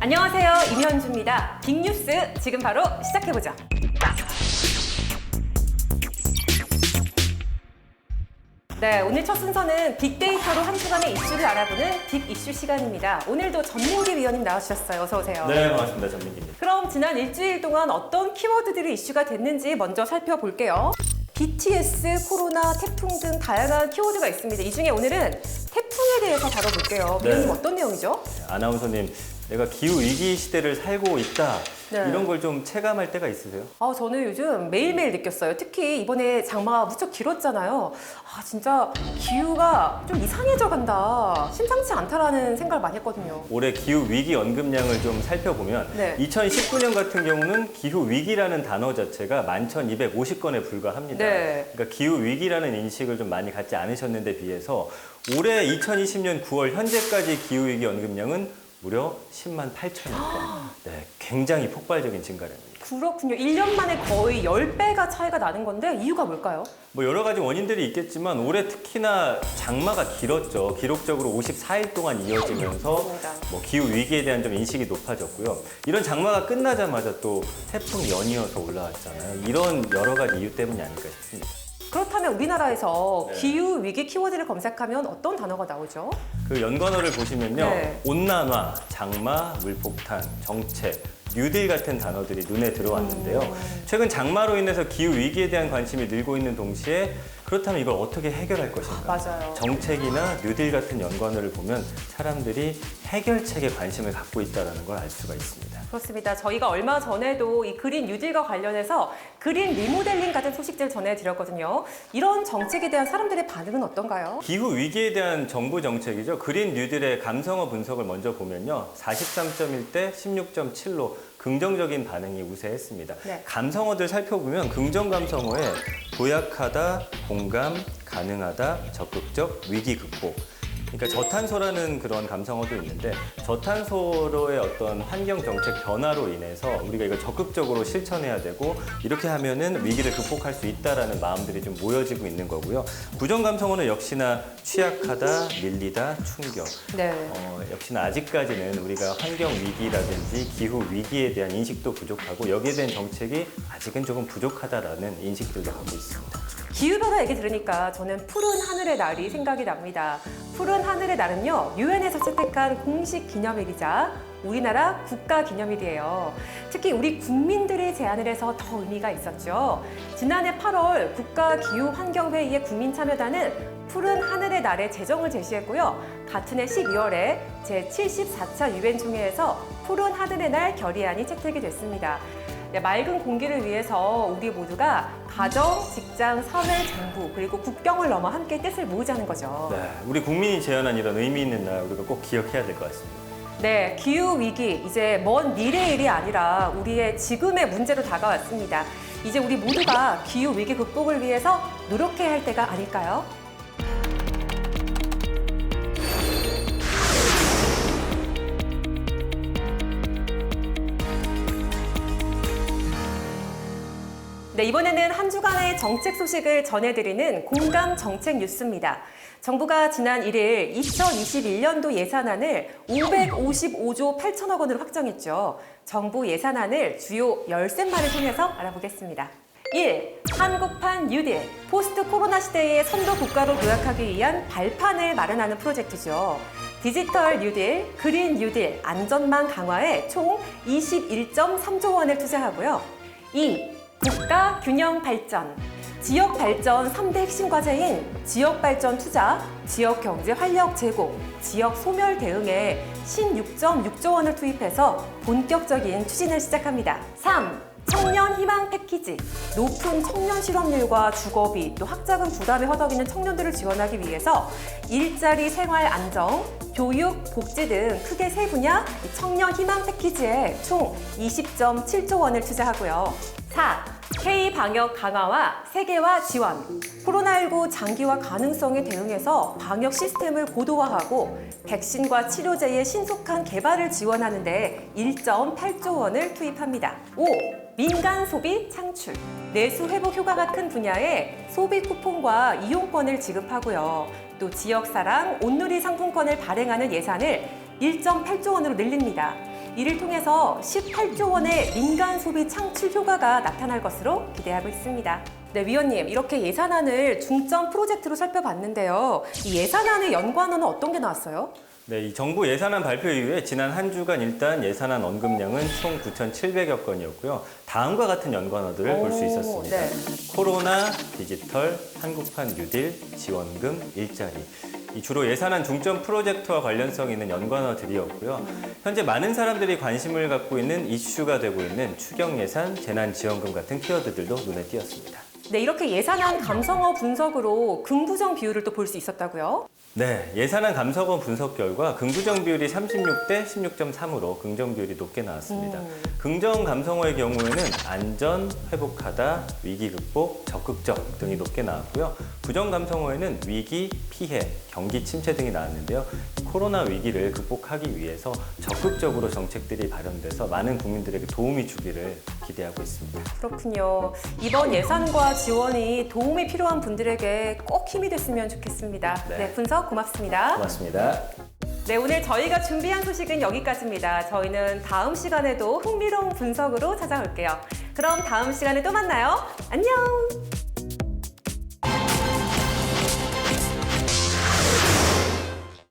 안녕하세요. 임현주입니다. 빅뉴스 지금 바로 시작해보죠. 네, 오늘 첫 순서는 빅데이터로 한 주간의 이슈를 알아보는 빅 이슈 시간입니다. 오늘도 전민기 위원님 나와주셨어요. 어서 오세요. 네, 반갑습니다. 전민기입니다. 그럼 지난 일주일 동안 어떤 키워드들이 이슈가 됐는지 먼저 살펴볼게요. BTS, 코로나, 태풍 등 다양한 키워드가 있습니다. 이 중에 오늘은 태풍에 대해서 다뤄볼게요. 위원님 어떤 내용이죠? 아나운서님, 내가 기후위기 시대를 살고 있다. 네. 이런 걸 좀 체감할 때가 있으세요? 저는 요즘 매일매일 느꼈어요. 특히 이번에 장마가 무척 길었잖아요. 진짜 기후가 좀 이상해져 간다. 심상치 않다라는 생각을 많이 했거든요. 올해 기후위기 언급량을 좀 살펴보면 네. 2019년 같은 경우는 기후위기라는 단어 자체가 11,250건에 불과합니다. 네. 그러니까 기후위기라는 인식을 좀 많이 갖지 않으셨는데 비해서 올해 2020년 9월 현재까지 기후위기 언급량은 무려 10만 8천여 건. 네, 굉장히 폭발적인 증가량입니다. 그렇군요. 1년 만에 거의 10배가 차이가 나는 건데 이유가 뭘까요? 뭐 여러 가지 원인들이 있겠지만 올해 특히나 장마가 길었죠. 기록적으로 54일 동안 이어지면서 맞습니다. 뭐 기후 위기에 대한 좀 인식이 높아졌고요. 이런 장마가 끝나자마자 또 태풍 연이어서 올라왔잖아요. 이런 여러 가지 이유 때문이 아닐까 싶습니다. 그렇다면 우리나라에서 네. 기후 위기 키워드를 검색하면 어떤 단어가 나오죠? 그 연관어를 보시면요. 네. 온난화, 장마, 물폭탄, 정책, 뉴딜 같은 단어들이 눈에 들어왔는데요. 최근 장마로 인해서 기후 위기에 대한 관심이 늘고 있는 동시에 그렇다면 이걸 어떻게 해결할 것인가? 맞아요. 정책이나 뉴딜 같은 연관어를 보면 사람들이 해결책에 관심을 갖고 있다는 걸 알 수가 있습니다. 그렇습니다. 저희가 얼마 전에도 이 그린 뉴딜과 관련해서 그린 리모델링 같은 소식들 전해드렸거든요. 이런 정책에 대한 사람들의 반응은 어떤가요? 기후 위기에 대한 정부 정책이죠. 그린 뉴딜의 감성어 분석을 먼저 보면요. 43.1대 16.7로 긍정적인 반응이 우세했습니다. 네. 감성어들 살펴보면 긍정 감성어에 도약하다, 공감, 가능하다, 적극적, 위기 극복. 그러니까 저탄소라는 그런 감성어도 있는데 저탄소로의 어떤 환경 정책 변화로 인해서 우리가 이걸 적극적으로 실천해야 되고 이렇게 하면은 위기를 극복할 수 있다라는 마음들이 좀 모여지고 있는 거고요. 부정 감성어는 역시나 취약하다, 밀리다, 충격. 네. 역시나 아직까지는 우리가 환경 위기라든지 기후 위기에 대한 인식도 부족하고 여기에 대한 정책이 아직은 조금 부족하다라는 인식들도 하고 있습니다. 기후변화 얘기 들으니까 저는 푸른 하늘의 날이 생각이 납니다. 푸른 하늘의 날은요, 유엔에서 채택한 공식 기념일이자 우리나라 국가 기념일이에요. 특히 우리 국민들이 제안을 해서 더 의미가 있었죠. 지난해 8월 국가기후환경회의의 국민참여단은 푸른 하늘의 날의 제정을 제시했고요. 같은 해 12월에 제74차 유엔 총회에서 푸른 하늘의 날 결의안이 채택이 됐습니다. 네, 맑은 공기를 위해서 우리 모두가 가정, 직장, 사회, 정부 그리고 국경을 넘어 함께 뜻을 모으자는 거죠. 네, 우리 국민이 제안한 이런 의미 있는 날 우리가 꼭 기억해야 될 것 같습니다. 네, 기후위기 이제 먼 미래의 일이 아니라 우리의 지금의 문제로 다가왔습니다. 이제 우리 모두가 기후위기 극복을 위해서 노력해야 할 때가 아닐까요? 네, 이번에는 한 주간의 정책 소식을 전해드리는 공감 정책 뉴스입니다. 정부가 지난 1일 2021년도 예산안을 555조 8천억 원으로 확정했죠. 정부 예산안을 주요 열쇠말을 통해서 알아보겠습니다. 1. 한국판 뉴딜, 포스트 코로나 시대의 선도 국가로 도약하기 위한 발판을 마련하는 프로젝트죠. 디지털 뉴딜, 그린 뉴딜, 안전망 강화에 총 21.3조 원을 투자하고요. 2. 국가 균형 발전, 지역 발전 3대 핵심 과제인 지역 발전 투자, 지역 경제 활력 제공, 지역 소멸 대응에 16.6조 원을 투입해서 본격적인 추진을 시작합니다. 3. 청년 희망 패키지, 높은 청년 실업률과 주거비, 또 학자금 부담에 허덕이는 청년들을 지원하기 위해서 일자리 생활 안정, 교육, 복지 등 크게 세 분야 청년 희망 패키지에 총 20.7조 원을 투자하고요. 4. K-방역 강화와 세계화 지원, 코로나19 장기화 가능성에 대응해서 방역 시스템을 고도화하고 백신과 치료제의 신속한 개발을 지원하는 데 1.8조 원을 투입합니다. 5. 민간 소비 창출, 내수 회복 효과가 큰 분야에 소비 쿠폰과 이용권을 지급하고요. 또 지역사랑 온누리 상품권을 발행하는 예산을 1.8조 원으로 늘립니다. 이를 통해서 18조 원의 민간 소비 창출 효과가 나타날 것으로 기대하고 있습니다. 네, 위원님, 이렇게 예산안을 중점 프로젝트로 살펴봤는데요. 이 예산안의 연관어는 어떤 게 나왔어요? 네, 이 정부 예산안 발표 이후에 지난 한 주간 일단 예산안 언급량은 총 9,700여 건이었고요. 다음과 같은 연관어들을 볼 수 있었습니다. 네. 코로나, 디지털, 한국판 뉴딜, 지원금, 일자리. 이 주로 예산안 중점 프로젝트와 관련성 있는 연관어들이었고요. 현재 많은 사람들이 관심을 갖고 있는 이슈가 되고 있는 추경 예산, 재난지원금 같은 키워드들도 눈에 띄었습니다. 네, 이렇게 예산안 감성어 분석으로 긍부정 비율을 또 볼 수 있었다고요? 네, 예산안 감성어 분석 결과 긍부정 비율이 36대 16.3으로 긍정 비율이 높게 나왔습니다. 긍정 감성어의 경우에는 안전, 회복하다, 위기 극복, 적극적 등이 높게 나왔고요. 부정 감성어에는 위기, 피해, 경기 침체 등이 나왔는데요. 코로나 위기를 극복하기 위해서 적극적으로 정책들이 발현돼서 많은 국민들에게 도움이 주기를 기대하고 있습니다. 그렇군요. 이번 예산과 지원이 도움이 필요한 분들에게 꼭 힘이 됐으면 좋겠습니다. 네. 네, 분석 고맙습니다. 고맙습니다. 네, 오늘 저희가 준비한 소식은 여기까지입니다. 저희는 다음 시간에도 흥미로운 분석으로 찾아올게요. 그럼 다음 시간에 또 만나요. 안녕!